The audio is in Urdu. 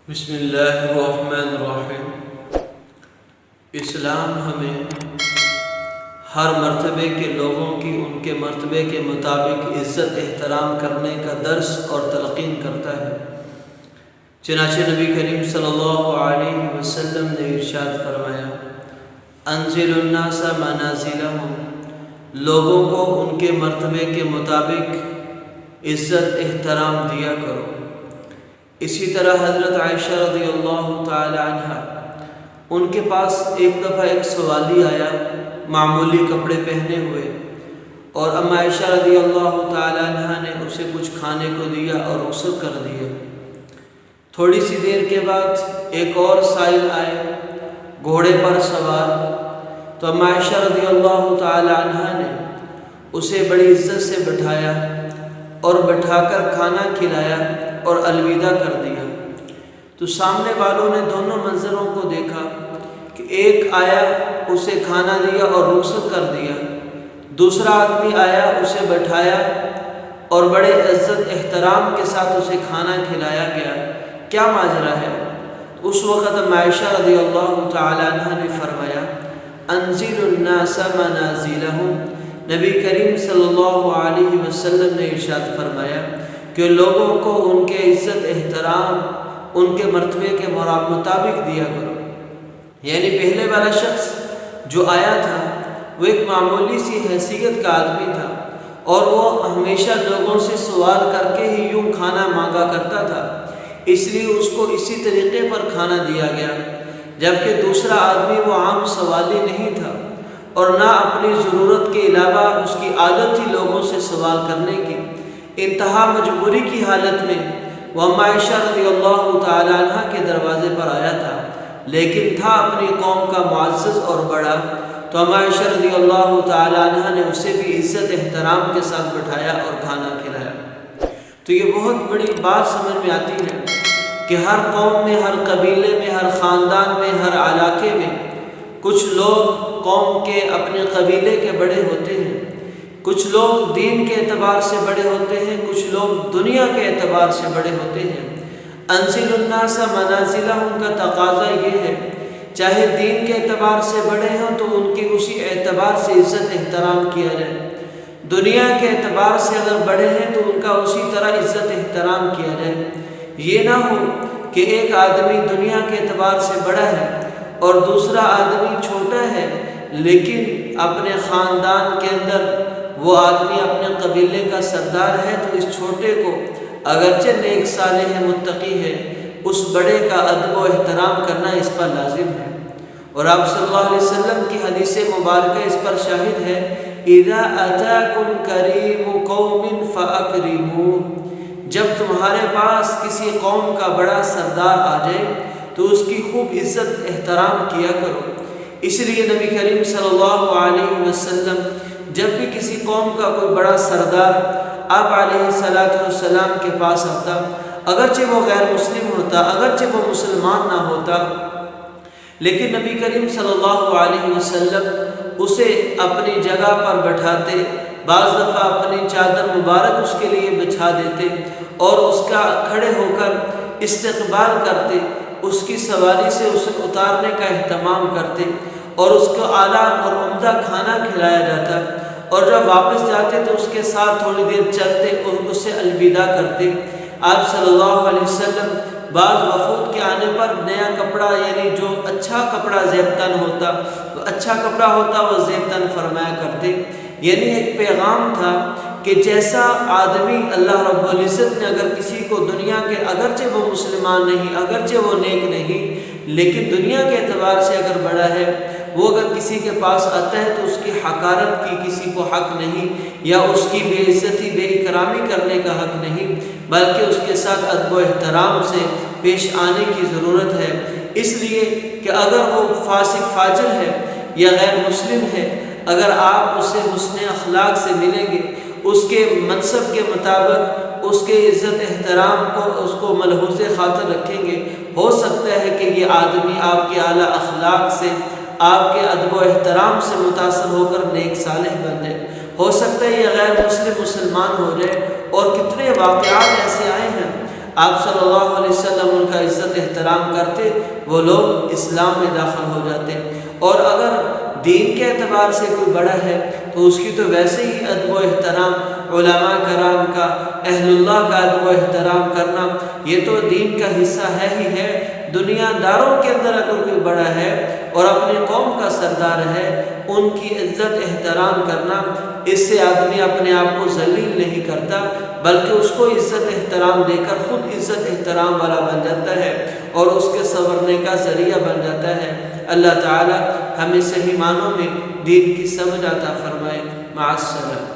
بسم اللہ الرحمن الرحیم۔ اسلام ہمیں ہر مرتبے کے لوگوں کی ان کے مرتبے کے مطابق عزت احترام کرنے کا درس اور تلقین کرتا ہے۔ چنانچہ نبی کریم صلی اللہ علیہ وسلم نے ارشاد فرمایا، انزل الناس منازلہم، لوگوں کو ان کے مرتبے کے مطابق عزت احترام دیا کرو۔ اسی طرح حضرت عائشہ رضی اللہ تعالی عنہ، ان کے پاس ایک دفعہ ایک سوالی آیا معمولی کپڑے پہنے ہوئے، اور اما عائشہ رضی اللہ تعالی عنہ نے اسے کچھ کھانے کو دیا اور رخصت کر دیا۔ تھوڑی سی دیر کے بعد ایک اور سائل آئے گھوڑے پر سوار، تو اما عائشہ رضی اللہ تعالی عنہ نے اسے بڑی عزت سے بٹھایا اور بٹھا کر کھانا کھلایا اور الوداع کر دیا۔ تو سامنے والوں نے دونوں منظروں کو دیکھا کہ ایک آیا اسے کھانا دیا اور رخصت کر دیا، دوسرا آدمی آیا اسے بٹھایا اور بڑے عزت احترام کے ساتھ اسے کھانا کھلایا گیا، کیا ماجرا ہے؟ اس وقت عائشہ رضی اللہ تعالی عنہ نے فرمایا، انزل الناس منازلہم، نبی کریم صلی اللہ علیہ وسلم نے ارشاد فرمایا کہ لوگوں کو ان کے عزت احترام ان کے مرتبے کے مطابق دیا کرو۔ یعنی پہلے والا شخص جو آیا تھا وہ ایک معمولی سی حیثیت کا آدمی تھا، اور وہ ہمیشہ لوگوں سے سوال کر کے ہی یوں کھانا مانگا کرتا تھا، اس لیے اس کو اسی طریقے پر کھانا دیا گیا۔ جبکہ دوسرا آدمی وہ عام سوالی نہیں تھا، اور نہ اپنی ضرورت کے علاوہ اس کی عادت تھی لوگوں سے سوال کرنے کی، انتہا مجبوری کی حالت میں وہ اما عائشہ رضی اللہ تعالی عنہ کے دروازے پر آیا تھا، لیکن تھا اپنی قوم کا معزز اور بڑا، تو اما عائشہ رضی اللہ تعالی عنہ نے اسے بھی عزت احترام کے ساتھ بٹھایا اور کھانا کھلایا۔ تو یہ بہت بڑی بات سمجھ میں آتی ہے کہ ہر قوم میں، ہر قبیلے میں، ہر خاندان میں، ہر علاقے میں کچھ لوگ قوم کے اپنے قبیلے کے بڑے ہوتے ہیں، کچھ لوگ دین کے اعتبار سے بڑے ہوتے ہیں، کچھ لوگ دنیا کے اعتبار سے بڑے ہوتے ہیں۔ انزل الناس منازلہم کا تقاضا یہ ہے، چاہے دین کے اعتبار سے بڑے ہوں تو ان کی اسی اعتبار سے عزت احترام کیا جائے، دنیا کے اعتبار سے اگر بڑے ہیں تو ان کا اسی طرح عزت احترام کیا جائے۔ یہ نہ ہو کہ ایک آدمی دنیا کے اعتبار سے بڑا ہے اور دوسرا آدمی چھوٹا ہے، لیکن اپنے خاندان کے اندر وہ آدمی اپنے قبیلے کا سردار ہے، تو اس چھوٹے کو اگرچہ نیک صالح ہے، متقی ہے، اس بڑے کا ادب و احترام کرنا اس پر لازم ہے۔ اور آپ صلی اللہ علیہ وسلم کی حدیث مبارکہ اس پر شاہد ہے، اذا اتاکم کریم قوم فاکرموہ، جب تمہارے پاس کسی قوم کا بڑا سردار آ جائے تو اس کی خوب عزت احترام کیا کرو۔ اس لیے نبی کریم صلی اللہ علیہ وسلم جب بھی کسی قوم کا کوئی بڑا سردار آپ علیہ السلام کے پاس آتا، اگرچہ وہ غیر مسلم ہوتا، اگرچہ وہ مسلمان نہ ہوتا، لیکن نبی کریم صلی اللہ علیہ وسلم اسے اپنی جگہ پر بٹھاتے، بعض دفعہ اپنی چادر مبارک اس کے لیے بچھا دیتے اور اس کا کھڑے ہو کر استقبال کرتے، اس کی سواری سے اسے اتارنے کا اہتمام کرتے، اور اس کو اعلیٰ اور عمدہ کھانا کھلایا جاتا، اور جب واپس جاتے تو اس کے ساتھ تھوڑی دیر چلتے اور اس سے الوداع کرتے۔ آپ صلی اللہ علیہ وسلم بعض وفود کے آنے پر نیا کپڑا، یعنی جو اچھا کپڑا زیب تن ہوتا، اچھا کپڑا ہوتا وہ زیب تن فرمایا کرتے۔ یعنی ایک پیغام تھا کہ جیسا آدمی اللہ رب العزت نے اگر کسی کو دنیا کے، اگرچہ وہ مسلمان نہیں، اگرچہ وہ نیک نہیں، لیکن دنیا کے اعتبار سے اگر بڑا ہے، وہ اگر کسی کے پاس آتا ہے تو اس کی حقارت کی کسی کو حق نہیں، یا اس کی بے عزتی، بے اکرامی کرنے کا حق نہیں، بلکہ اس کے ساتھ ادب و احترام سے پیش آنے کی ضرورت ہے۔ اس لیے کہ اگر وہ فاسق فاجر ہے یا غیر مسلم ہے، اگر آپ اسے حسن اخلاق سے ملیں گے، اس کے منصب کے مطابق اس کے عزت احترام کو، اس کو ملحوظ خاطر رکھیں گے، ہو سکتا ہے کہ یہ آدمی آپ کے اعلیٰ اخلاق سے، آپ کے ادب و احترام سے متاثر ہو کر نیک صالح بن جائے، ہو سکتا ہے یہ غیر مسلم مسلمان ہو جائے۔ اور کتنے واقعات ایسے آئے ہیں آپ صلی اللہ علیہ وسلم ان کا عزت احترام کرتے، وہ لوگ اسلام میں داخل ہو جاتے۔ اور اگر دین کے اعتبار سے کوئی بڑا ہے تو اس کی تو ویسے ہی ادب و احترام، علماء کرام کا، اہل اللہ کا ادب و احترام کرنا یہ تو دین کا حصہ ہے ہی ہے۔ دنیا داروں کے اندر اگر کوئی بڑا ہے اور اپنی قوم کا سردار ہے، ان کی عزت احترام کرنا، اس سے آدمی اپنے آپ کو ذلیل نہیں کرتا بلکہ اس کو عزت احترام دے کر خود عزت احترام والا بن جاتا ہے اور اس کے سنورنے کا ذریعہ بن جاتا ہے۔ اللہ تعالی ہمیں صحیح معنوں میں دین کی سمجھ عطا فرمائے۔ مع السلامہ۔